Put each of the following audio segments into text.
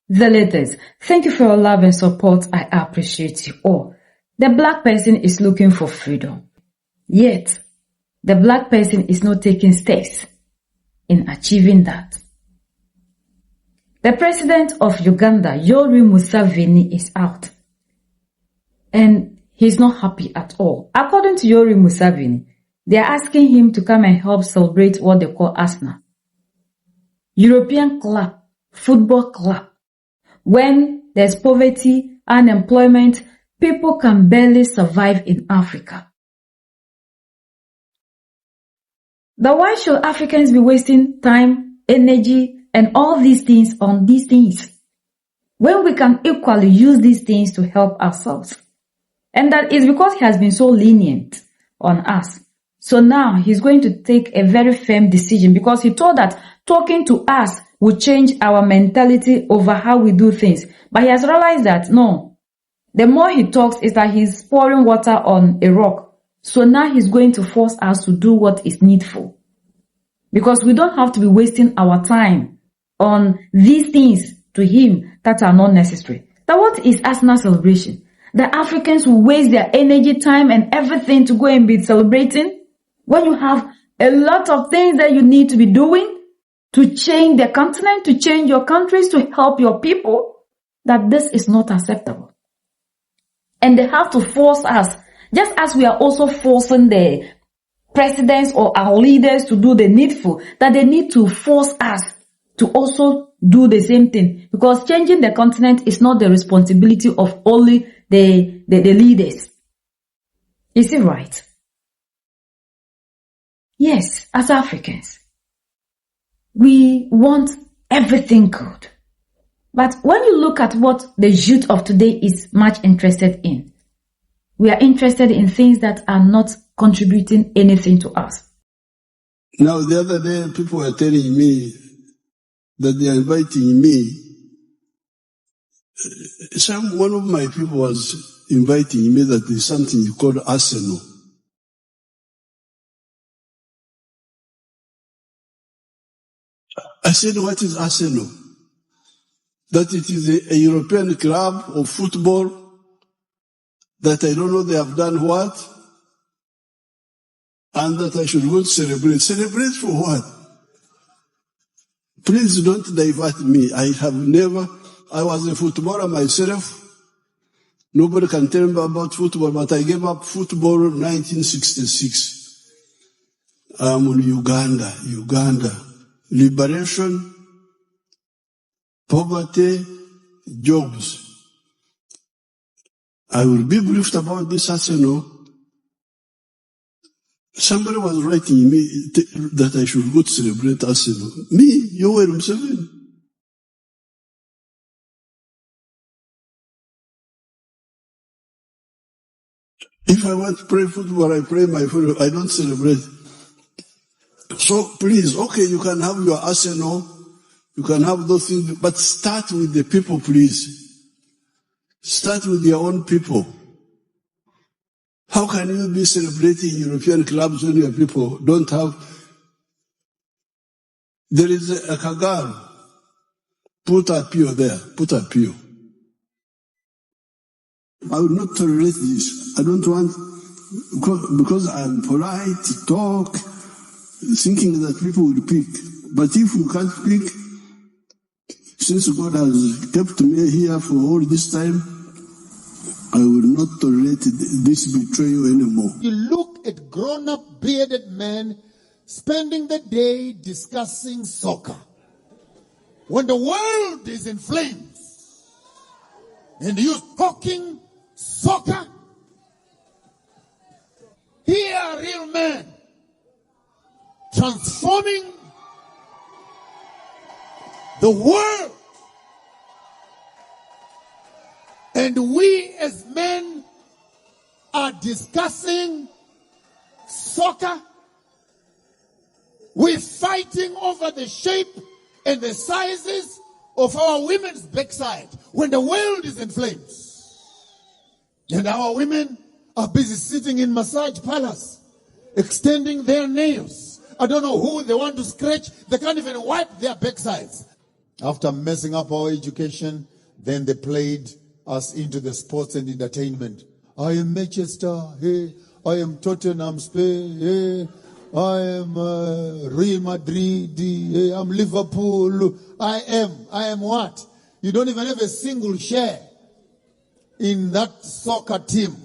The latest. Thank you for your love and support. I appreciate you all. The black person is looking for freedom. Yet, the black person is not taking steps in achieving that. The president of Uganda, Yoweri Museveni, is out. And he's not happy at all. According to Yoweri Museveni, they are asking him to come and help celebrate what they call Arsenal. European club, football club. When there's poverty, unemployment, people can barely survive in Africa. But why should Africans be wasting time, energy, and all these things on these things, when we can equally use these things to help ourselves? And that is because he has been so lenient on us. So now he's going to take a very firm decision, because he told that talking to us will change our mentality over how we do things. But he has realized that no, the more he talks is that he's pouring water on a rock. So now he's going to force us to do what is needful. Because we don't have to be wasting our time on these things to him that are not necessary. Now what is Arsenal celebration? The Africans will waste their energy, time and everything to go and be celebrating when you have a lot of things that you need to be doing to change the continent, to change your countries, to help your people. That this is not acceptable. And they have to force us, just as we are also forcing the presidents or our leaders to do the needful, that they need to force us to also do the same thing. Because changing the continent is not the responsibility of only the leaders. Is it right? Yes, as Africans, we want everything good. But when you look at what the youth of today is much interested in, we are interested in things that are not contributing anything to us. Now, the other day, people were telling me that they are inviting me. One of my people was inviting me that there's something called Arsenal. I said, what is Arsenal? That it is a European club of football, that I don't know they have done what, and that I should go to celebrate. Celebrate for what? Please don't divert me. I was a footballer myself. Nobody can tell me about football, but I gave up football in 1966. I'm in Uganda. Liberation, poverty, jobs. I will be briefed about this Arsenal. Somebody was writing me that I should go to celebrate Arsenal. Me, Yoweri Museveni. If I want to play football, I play my football. I don't celebrate. So please, okay, you can have your Arsenal, you can have those things, but start with the people, please. Start with your own people. How can you be celebrating European clubs when your people don't have? There is a Kagame. Put a Pio there. Put a Pio. I will not tolerate this. I don't want, because I'm polite to talk, thinking that people will pick. But if you can't pick, since God has kept me here for all this time, I will not tolerate this betrayal anymore. You look at grown-up bearded men spending the day discussing soccer. When the world is in flames and you're talking soccer, here are real men transforming the world. And we as men are discussing soccer. We're fighting over the shape and the sizes of our women's backside when the world is in flames. And our women are busy sitting in massage parlors, extending their nails. I don't know who they want to scratch. They can't even wipe their backsides. After messing up our education, then they played us into the sports and entertainment. I am Manchester, hey. I am Tottenham, Spain, hey. I am Real Madrid, hey. I'm Liverpool. I am what? You don't even have a single share in that soccer team.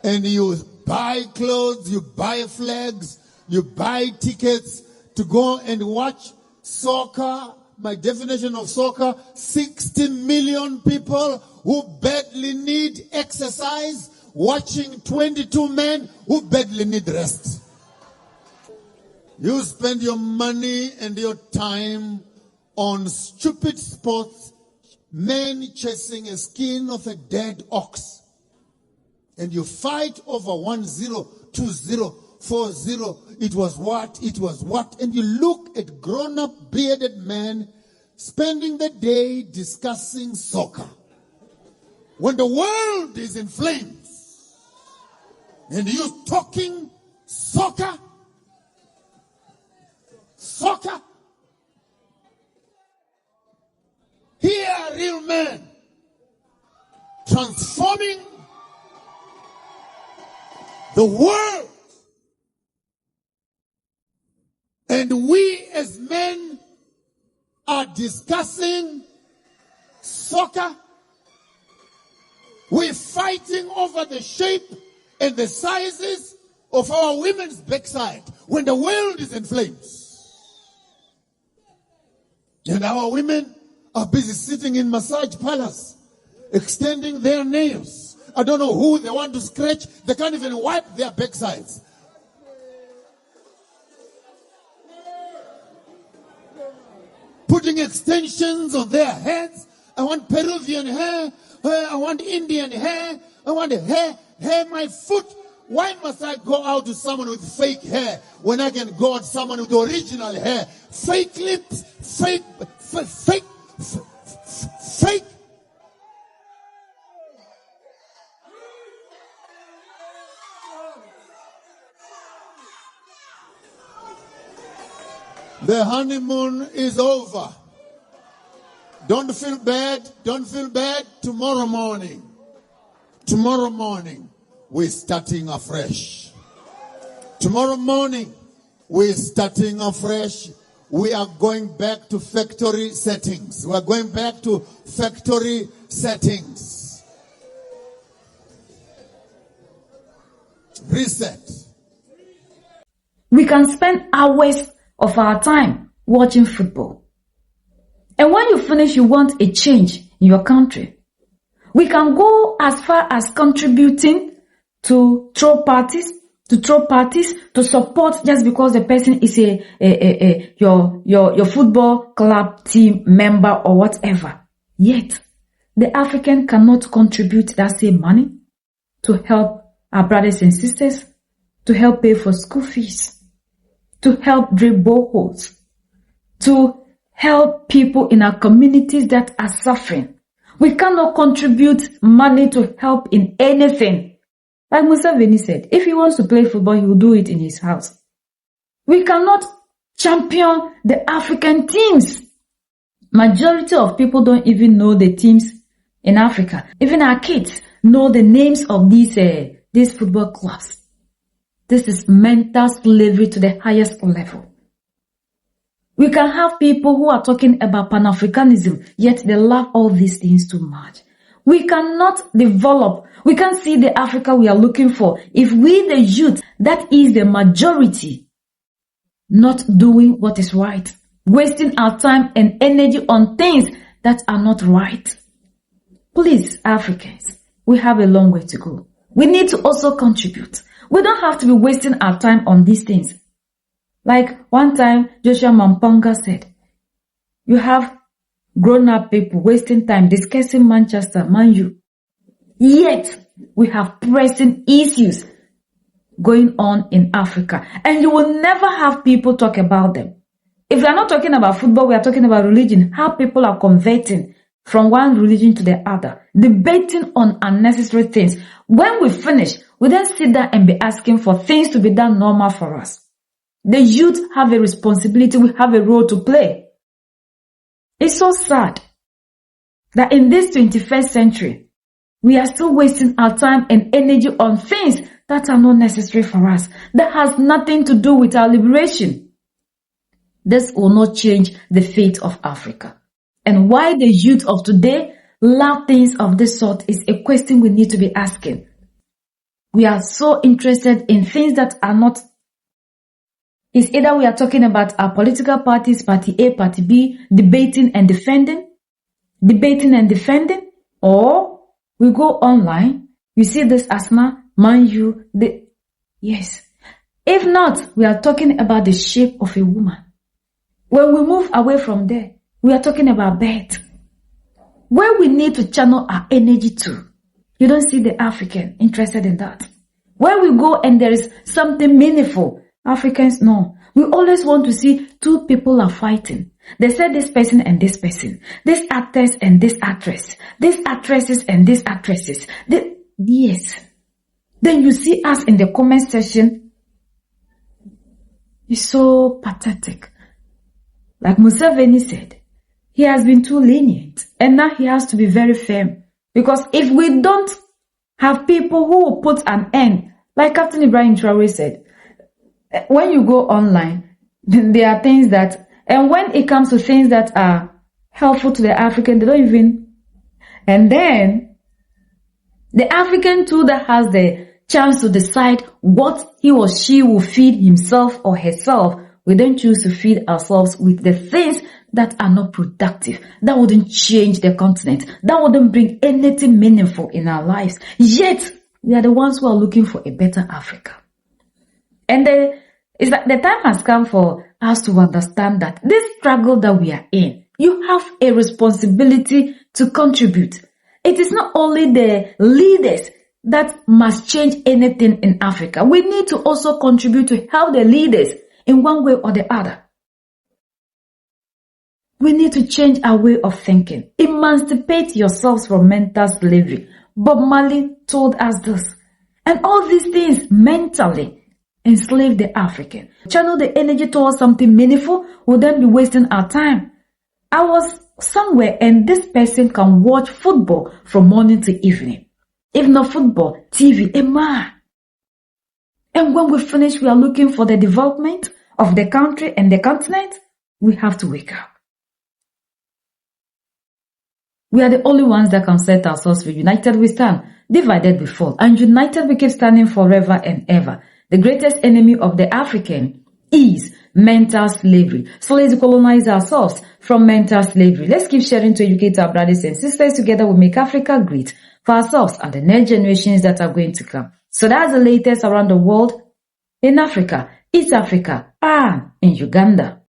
And you buy clothes, you buy flags, you buy tickets to go and watch soccer. My definition of soccer, 60 million people who badly need exercise, watching 22 men who badly need rest. You spend your money and your time on stupid sports, men chasing a skin of a dead ox. And you fight over 1-0, 2-0, 4-0. It was what? And you look at grown-up bearded men spending the day discussing soccer. When the world is in flames and you talking soccer. Here are real men transforming the world. And we as men are discussing soccer. We're fighting over the shape and the sizes of our women's backside when the world is in flames. And our women are busy sitting in massage parlors, extending their nails. I don't know who they want to scratch. They can't even wipe their backsides. Putting extensions on their heads. I want Peruvian hair. I want Indian hair. I want hair. My foot. Why must I go out to someone with fake hair when I can go out to someone with original hair? Fake lips, fake. The honeymoon is over. Don't feel bad. Tomorrow morning, we're starting afresh. We are going back to factory settings. Reset. We can spend hours of our time watching football. And when you finish, you want a change in your country. We can go as far as contributing to throw parties, to support just because the person is your football club team member or whatever. Yet, the African cannot contribute that same money to help our brothers and sisters, to help pay for school fees, to help drill boreholes, to help people in our communities that are suffering. We cannot contribute money to help in anything. Like Museveni said, if he wants to play football, he will do it in his house. We cannot champion the African teams. Majority of people don't even know the teams in Africa. Even our kids know the names of these football clubs. This is mental slavery to the highest level. We can have people who are talking about Pan-Africanism, yet they love all these things too much. We cannot develop. We can't see the Africa we are looking for if we, the youth, that is the majority, not doing what is right, wasting our time and energy on things that are not right. Please, Africans, we have a long way to go. We need to also contribute. We don't have to be wasting our time on these things. Like one time, Joshua Mamponga said, you have grown-up people wasting time discussing Manchester, Man U. Yet, we have pressing issues going on in Africa. And you will never have people talk about them. If we are not talking about football, we are talking about religion. How people are converting from one religion to the other. Debating on unnecessary things. When we finish, we then sit down and be asking for things to be done normal for us. The youth have a responsibility. We have a role to play. It's so sad that in this 21st century, we are still wasting our time and energy on things that are not necessary for us, that has nothing to do with our liberation. This will not change the fate of Africa. And why the youth of today love things of this sort is a question we need to be asking. We are so interested in things that are not. It's either we are talking about our political parties, party A, party B, debating and defending, or we go online, you see this Asma, Man U, yes. If not, we are talking about the shape of a woman. When we move away from there, we are talking about birth. Where we need to channel our energy to. You don't see the African interested in that. Where we go and there is something meaningful, Africans, no. We always want to see two people are fighting. They said this person and this person. This actress and this actress. These actresses and these actresses. Yes. Then you see us in the comment section. It's so pathetic. Like Museveni said, he has been too lenient. And now he has to be very firm. Because if we don't have people who will put an end, like Captain Ibrahim Traore said, when you go online, there are things that, and when it comes to things that are helpful to the African, they don't even, and then the African too that has the chance to decide what he or she will feed himself or herself, we then choose to feed ourselves with the things that are not productive, that wouldn't change the continent, that wouldn't bring anything meaningful in our lives. Yet, we are the ones who are looking for a better Africa. And it's like the time has come for us to understand that this struggle that we are in, you have a responsibility to contribute. It is not only the leaders that must change anything in Africa. We need to also contribute to help the leaders in one way or the other. We need to change our way of thinking. Emancipate yourselves from mental slavery. Bob Marley told us this. And all these things mentally enslave the African. Channel the energy towards something meaningful will then be wasting our time. I was somewhere and this person can watch football from morning to evening. If not football, TV, And when we finish, we are looking for the development of the country and the continent. We have to wake up. We are the only ones that can set ourselves free. United we stand, divided we fall. And united we keep standing forever and ever. The greatest enemy of the African is mental slavery. So let's colonize ourselves from mental slavery. Let's keep sharing to educate our brothers and sisters. Together we make Africa great for ourselves and the next generations that are going to come. So that's the latest around the world in Africa, East Africa, and in Uganda.